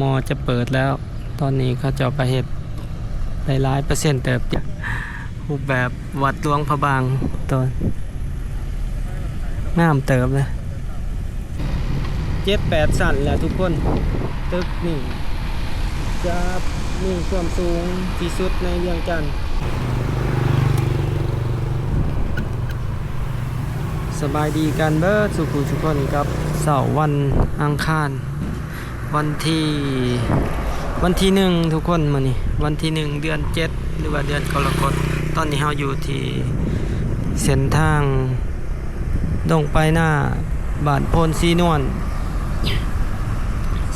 มจะเปิดแล้วตอนนี้เขาจะไปเฮ็ดไป100%เติบจ้ะรูปแบบวัดหลวงพระบางตอนงามเติบเลย7-8 สั่นแล้วทุกคนตึกนี่จะมีความสูงที่สุดในเวียงจันทน์สบายดีกันเบิดสุขุทุกคนครับเสาร์วันอังคารวันที่1ทุกคนมานี่วันที่1เดือน7หรือว่าเดือนกรกฎาคมตอนนี้เราอยู่ที่เส้นทางดงไปหน้าบ้านโพนสีนวล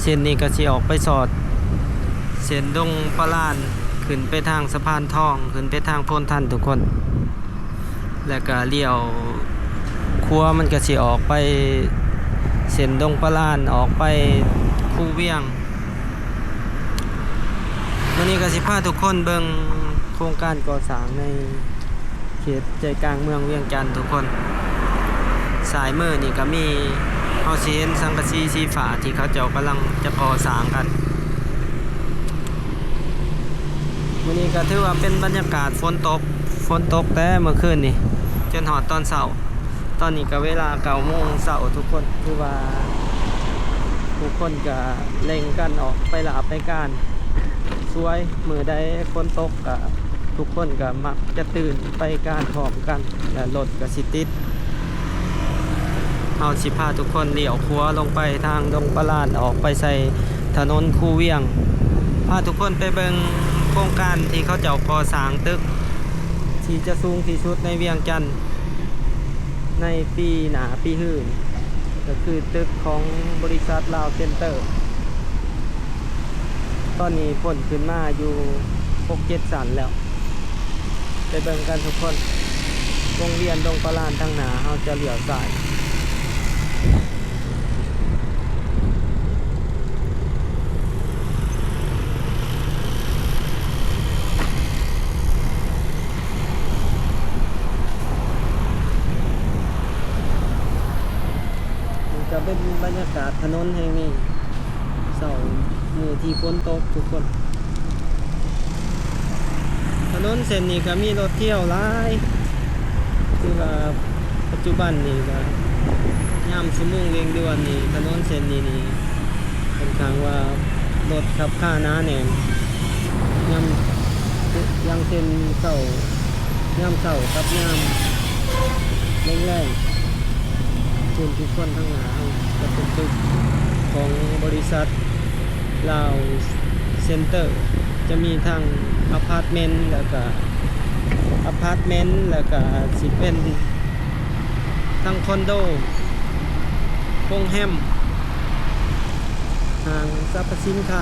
เส้นนี้ก็สิออกไปสอดเส้นดงปลานขึ้นไปทางสะพานทองขึ้นไปทางโพนทันทุกคนแล้วก็เลี้ยวครัวมันก็สิออกไปเส้นดงปลานออกไปคูเวียงวันนี้ก็สิพาทุกคนเบิ่งโครงการก่อสร้างในเขตใจกลางเมืองเวียงจันทน์ทุกคนสายมือนี่ก็มีเฮาสิเห็นสังกะสีสีฟ้าที่เขาเจ้ากำลังจะก่อสร้างกันวันนี้ก็ถือว่าเป็นบรรยากาศฝนตกแต่เมื่อคืนนี่จนหอดตอนเช้าตอนนี้ก็เวลา9 โมงเช้าทุกคนคือว่าทุกคนก็เร่งกันออกไปลาไปการสวยมือใดฝนตกก็ทุกคนก็มักจะตื่นไปการพร้อมกันและรถก็สิติดเอาสิพาทุกคนเลี้ยวขวาลงไปทางดงปลานออกไปใส่ถนนคูเวียงพาทุกคนไปเบิ่งโครงการที่เขาเจ้าก่อสร้างตึกที่จะสูงที่สุดในเวียงจันทน์ในปีหน้าปีหื่นก็คือตึกของบริษัทลาวเซ็นเตอร์ตอนนี้ฝนขึ้นมาอยู่ 6-7 สั่นแล้วไปเบิ่งกันทุกคนโรงเรียนดงปลานทางหน้าเราจะเลี้ยวซ้ายจะเป็นบรรยากาศถนนแห่งนี้เสามือที่ฝนตกทุกคนถนนเส้นนี้ก็มีรถเที่ยวหลายคือว่าปัจจุบันนี่ก็ยามชั่วโมงเร่งด่วนนี่ถนนเส้นนี้นี่ค่อนข้างว่ารถขับข้าหนาแน่นยังเส้นเสายามเสากับยามแรงๆคุณทุกคนทั้งหลายจะเป็นตึกของบริษัทลาวเซ็นเตอร์จะมีทั้งอพาร์ตเมนต์แล้วก็สิเป็นทั้งคอนโดโรงแรมห้างสรรพสินค้า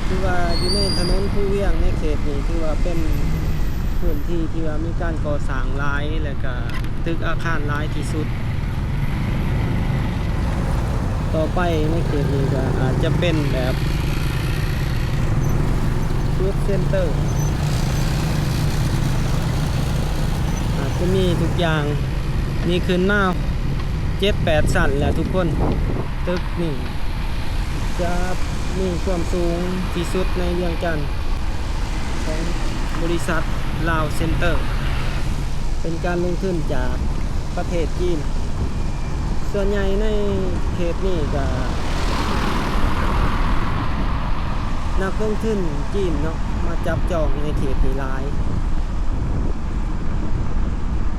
คือว่าอยู่ในถนนคูเวียงในเขตนี้ถือว่าเป็นพื้นที่ที่ว่ามีการก่อสร้างหลายแล้วก็ตึกอาคารหลายที่สุดต่อไปในเขตนี้ก็อาจจะเป็นแบบฟู้ดเซ็นเตอร์อาจจะมีทุกอย่างนี่ขึ้นมา7-8 สั่นแล้วทุกคนตึกนี่จะมีความสูงที่สุดในเวียงจันทน์ของบริษัทลาวเซ็นเตอร์เป็นการลงทุนจากประเทศจีนส่วนใหญ่ในเขตนี้ก็นักลงทุนจีนเนาะมาจับจองในเขตนี้หลาย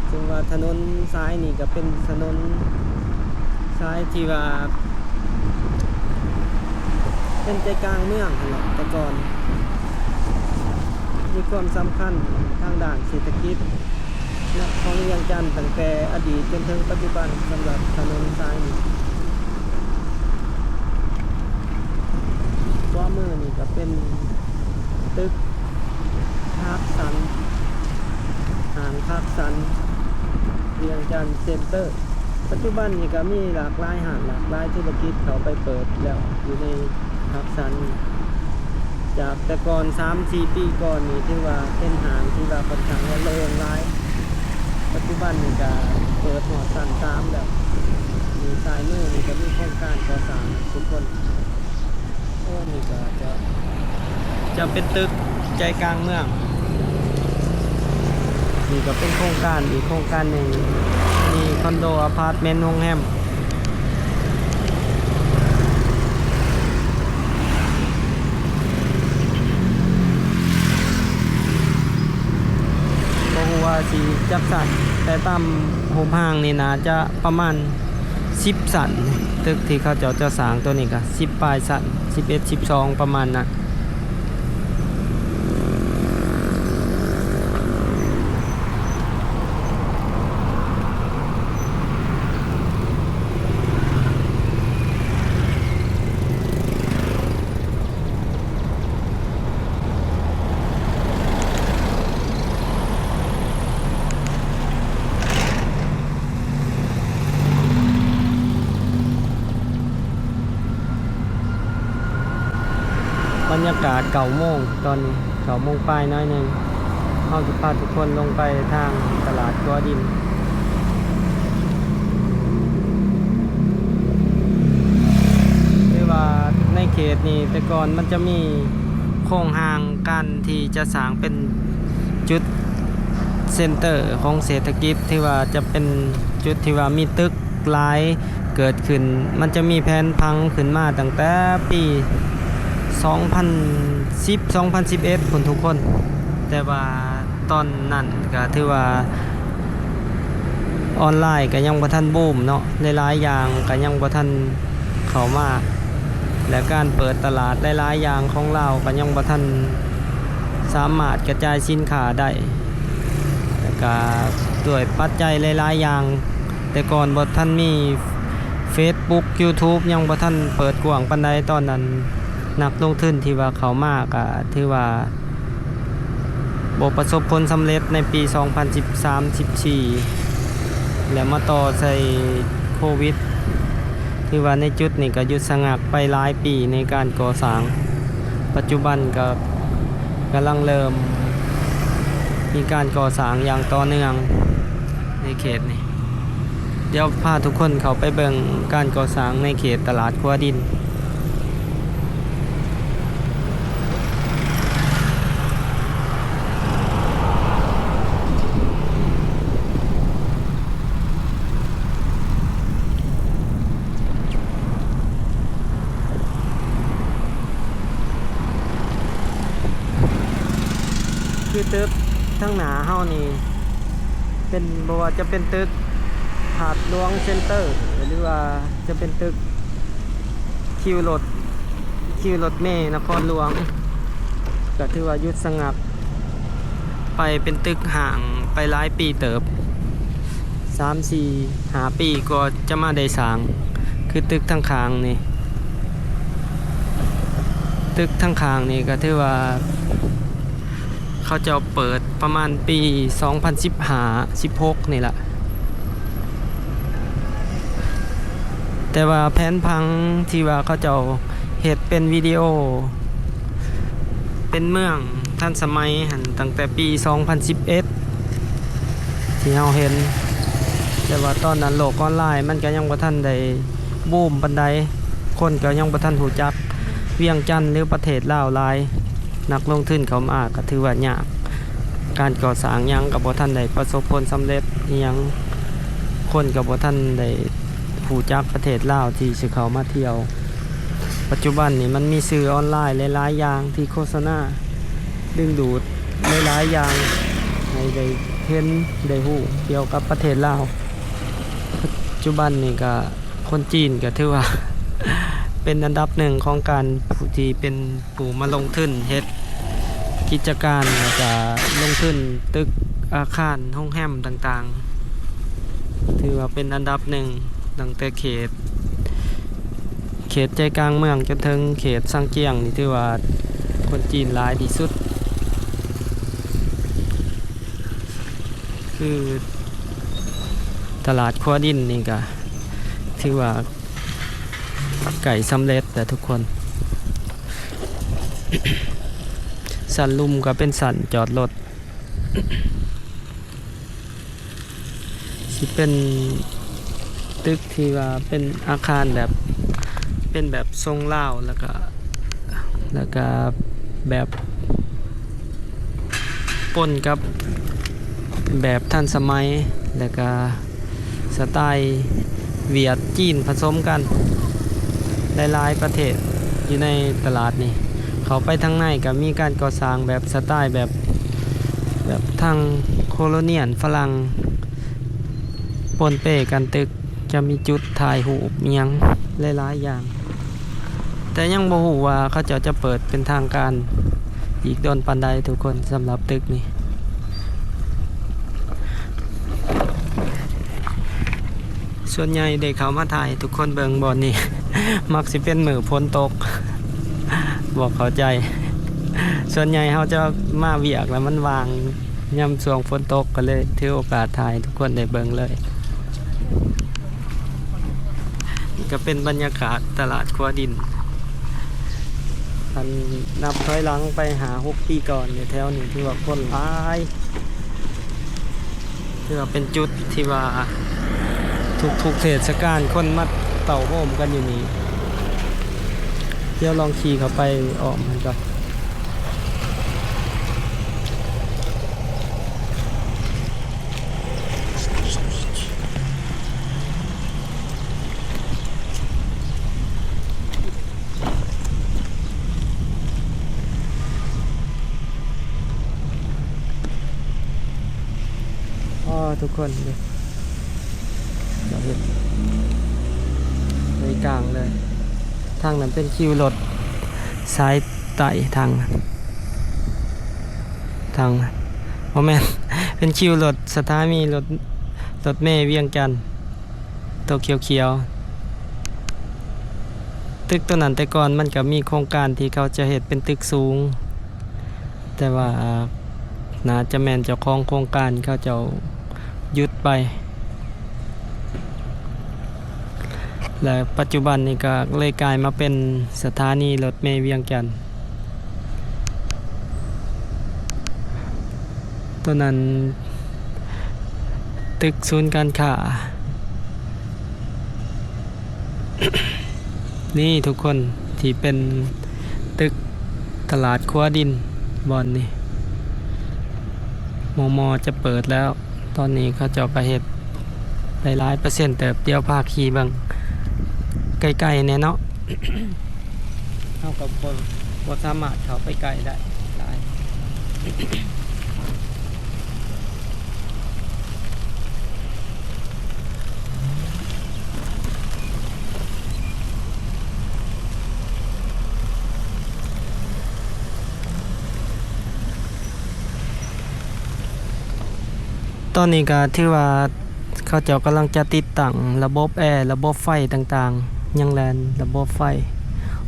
ซึ่งว่าถนนซ้ายนี่ก็เป็นถนนซ้ายที่ว่าเป็นใจกลางเมืองนั่นแหละแต่ก่อนมีความสำคัญทางด้านเศรษฐกิจและของเวียงจันทน์ตั้งแต่อดีตจนถึงปัจจุบันสำหรับถนนซ้ายนี้ขวามือนี่ก็เป็นตึกภาคสันห้างภาคสันเวียงจันทน์เซ็นเตอร์ปัจจุบันนี่ก็มีหลากหลายห้างหลากหลายธุรกิจเขาไปเปิดแล้วอยู่ในภาคสันจากแต่ก่อน 3-4 ปีก่อนนี่ถือว่าเป็นห้างที่ว่าค่อนข้างว่าโล่งหลายปัจจุบันนี่ก็เปิดหอดสัน3แล้ว มีสายมือนี่ก็มีโครงการก่อสร้างทุกคนโอ้นี่ก็จะเป็นตึกใจกลางเมืองนี่ก็เป็นโครงการอีกโครงการหนึ่งมีคอนโดอพาร์ตเมนต์โรงแรมบ่ฮู้ว่าสิจักสันแต่ตามโฮมห้างนี่นะจะประมาณ10สันตึกที่เขาจะสร้างตัวนี้ก็10ปลายสัน11 12ประมาณนั้นบรรยากาศ9 โมงตอนนี้9 โมงปลายน้อยหนึ่งเอาจะพาทุกคนลงไปทางตลาดกัวดินหรือว่าในเขตนี้แต่ก่อนมันจะมีโครงห่างกันที่จะสร้างเป็นจุดเซ็นเตอร์ของเศรษฐกิจที่ว่าจะเป็นจุดที่ว่ามีตึกหลายเกิดขึ้นมันจะมีแผนพังขึ้นมาตั้งแต่ปี2010 2011คนทุกคนแต่ว่าตอนนั้นก็ถือว่าออนไลน์ก็ยังบ่ทันบูมเนาะหลายๆอย่างก็ยังบ่ทันเข้ามาและการเปิดตลาดหลายๆอย่างของเราก็ยังบ่ทันสามารถกระจายสินค้าได้แล้วก็ด้วยปัจจัยหลายๆอย่างแต่ก่อนบ่ทันมี Facebook YouTube ยังบ่ทันเปิดกว้างปานใดตอนนั้นนักลงทุนที่ว่าเขามากก็ถือว่าบ่ประสบผลสำเร็จในปี 2013-14 แล้วมาต่อใส่โควิดที่ว่าในจุดนี้ก็หยุดชะงักไปหลายปีในการก่อสร้างปัจจุบันก็กำลังเริ่มมีการก่อสร้างอย่างต่อเนื่องในเขตนี้เดี๋ยวพาทุกคนเข้าไปเบิ่งการก่อสร้างในเขตตลาดกัวดินคือตึกทั้งหนาเฮานี่เป็นบ่ว่าจะเป็นตึกหาดหลวงเซ็นเตอร์หรือว่าจะเป็นตึกคิวรถเมล์นครหลวงก็ถือว่าหยุดชะงักไปเป็นตึกห่างไปหลายปีเติบ 3-4-5 ปีก็จะมาได้สร้างคือตึกทั้งข้างนี่ตึกทั้งข้างนี่ก็ถือว่าเขาจะเปิดประมาณปี 2015-16 นี่แหละแต่ว่าแผนพังที่ว่าเขาจะเฮ็ดเป็นวิดีโอเป็นเมืองทันสมัยหันตั้งแต่ปี 2011 ที่เราเห็นแต่ว่าตอนนั้นโลกออนไลน์มันก็ยังบ่ทันได้บูมปานใดคนก็ยังบ่ทันรู้จักเวียงจันทน์หรือประเทศลาวหลายนักลงทุนเขามาก็ถือว่ายากการก่อสร้างยังกับบ่ทันได้ประสบผลสำเร็จอิหยังคนกับบ่ทันได้รู้จักประเทศลาวที่สิเข้ามาเที่ยวปัจจุบันนี่มันมีสื่อออนไลน์หลายๆอย่างที่โฆษณาดึงดูดหลายๆอย่างให้ได้เห็นได้รู้เกี่ยวกับประเทศลาวปัจจุบันนี่ก็คนจีนก็ถือว่า เป็นอันดับหนึ่งของการผู้ที่เป็นผู้มาลงทุนเฮ็ดกิจการแล้วก็ลงทุนตึกอาคารโรงแรมต่างๆถือว่าเป็นอันดับหนึ่งตั้งแต่เขตใจกลางเมืองจนถึงเขตซังเจียงนี่ถือว่าคนจีนหลายที่สุดคือตลาดกัวดินนี่ก็ถือว่าไก่สำเร็จแต่ทุกคน สันลุมก็เป็นสันจอดรถ สิเป็น ตึกที่ว่าเป็นอาคารแบบเป็นแบบทรงลาวแล้วก็แบบปนกับแบบทันสมัยแล้วก็สไตล์เวียดจีนผสมกันหลายๆประเทศอยู่ในตลาดนี่เขาไปทางในก็มีการก่อสร้างแบบสไตล์แบบทางโคโลเนียลฝรั่งปนเปกันตึกจะมีจุดถ่ายรูปเมียงหลายๆอย่างแต่ยังบ่ฮู้ว่าเขาจะเปิดเป็นทางการอีกโดนปานใดทุกคนสำหรับตึกนี้ส่วนใหญ่เด็กเขามาถ่ายทุกคนเบิงบอลนี่ มักสิเป็นมือพ้นตก บอกเข้าใจส่วนใหญ่เขาจะมาเวียกแล้วมันวางย่ำช่วงฝนตกก็เลยถือโอกาสถ่ายทุกคนได้เบิงเลยนี่ก็เป็นบรรยากาศตลาดครัวดินอันนับถอยหลังไปหา6 ปีก่อนในแถวนี้ที่ว่าคนร้ายที่ว่าเป็นจุดที่ว่าทุกเทศกาลคนมาเต่าโฮมกันอยู่นี่เดี๋ยวลองขี่เข้าไปออกมันก่อนทุกคนเลยเราเห็นในกลางเลยทางนั้นเป็นคิวรถสายไต่ทางโมแมน เป็นคิวรถสถานีรถเมล์เวียงจันทน์ตัวเขียวตึกตัวนั้นแต่ก่อนมันก็มีโครงการที่เขาจะเฮ็ดเป็นตึกสูงแต่ว่าน่าจะแม่นเจ้าของโครงการเขาจะหยุดไปและปัจจุบันนี้ก็เลยกลายมาเป็นสถานีรถเมล์เวียงจันทน์ตัวนั้นตึกศูนย์การค้า นี่ทุกคนที่เป็นตึกตลาดครัวดินบอนนี่มจะเปิดแล้วตอนนี้เขาจะไปเฮ็ดหลาย%แต่เดียวพาขี่บังไกลๆเนี่ยเนาะ เท่ากับบ่สามารถเข้าไปไกลได้หลาย ตอนนี้ก็ถือว่าเขาเจ้ากำลังจะติดตั้งระบบแอร์ระบบไฟต่างๆยังแลนระบบไฟ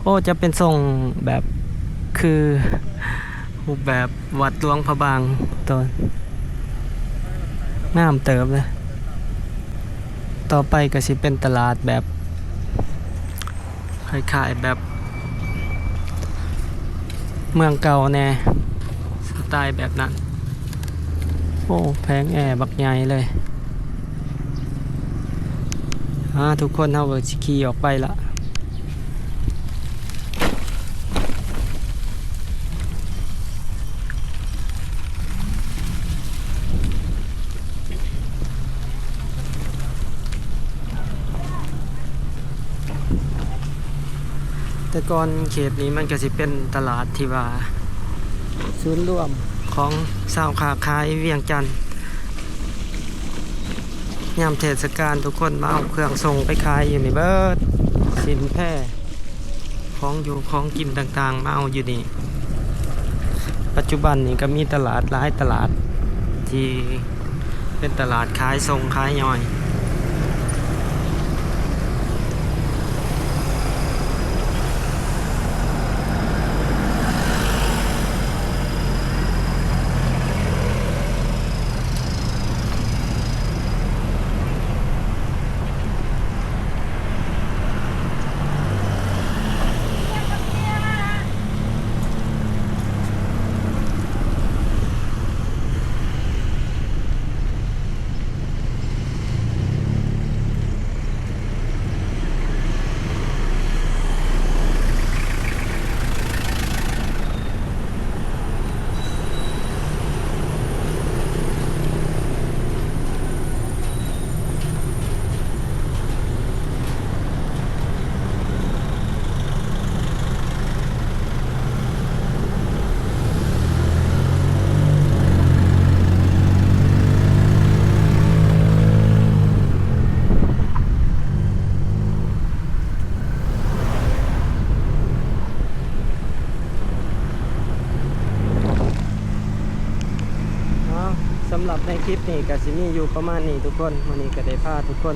โอ้จะเป็นทรงแบบคือรูปแบบวัดหลวงพระบางตัวงามเติบเลยต่อไปก็สิเป็นตลาดแบบคล้ายๆแบบเมืองเก่าแน่สไตล์แบบนั้นโอ้แผงแอร์บักใหญ่เลยทุกคนเฮาก็สิขี่ออกไปละแต่ก่อนเขตนี้มันก็สิเป็นตลาดที่ว่าศูนย์รวมของชาวค้าขายเวียงจันทน์ยามเทศกาลทุกคนมาเอาเครื่องส่งไปขายอยู่นี่เบิดสินแพร่ของอยู่ของกินต่างๆมาเอาอยู่นี่ปัจจุบันนี่ก็มีตลาดหลายตลาดที่เป็นตลาดขายส่งขายย่อย รับในคลิปนี้ก็สิมีอยู่ประมาณนี้ทุกคนวันนี้ก็ได้พาทุกคน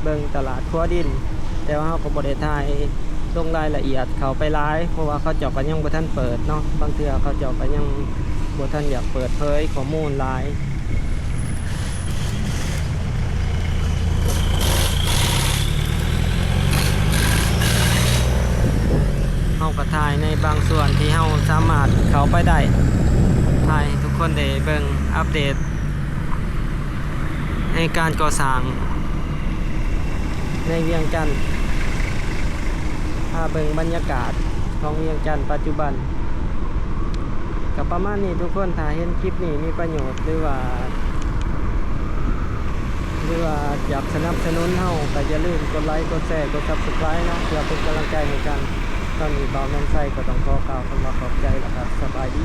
เบิ่งตลาดขัวดินแต่ว่าเราก็บ่ได้ถ่ายลงรายละเอียดเขาไปหลายเพราะว่าเขาเจ้าก็ยังบ่ทันเปิดเนาะบางเทื่อเขาเจ้าก็ยังบ่ทันอยากเปิดเผยข้อมูลหลายเฮาก็ถ่ายในบางส่วนที่เฮาสามารถเข้าไปได้ถ่ายให้ทุกคนได้เบิ่งอัปเดตในการก่อสร้างในเวียงจันทน์พาเบิ่งบรรยากาศของเวียงจันทน์ปัจจุบันกับประมาณนี้ทุกคนถ้าเห็นคลิปนี้มีประโยชน์หรือว่าอยากสนับสนุนเฮาก็อย่าลืมกดไลค์กดแชร์กด Subscribe เนาะเพื่อเป็นกำลังใจให้กันตอนนี้บ่าวแม่นไส้ก็ต้องขอกล่าวคำว่าขอบใจแล้วครับสบายดี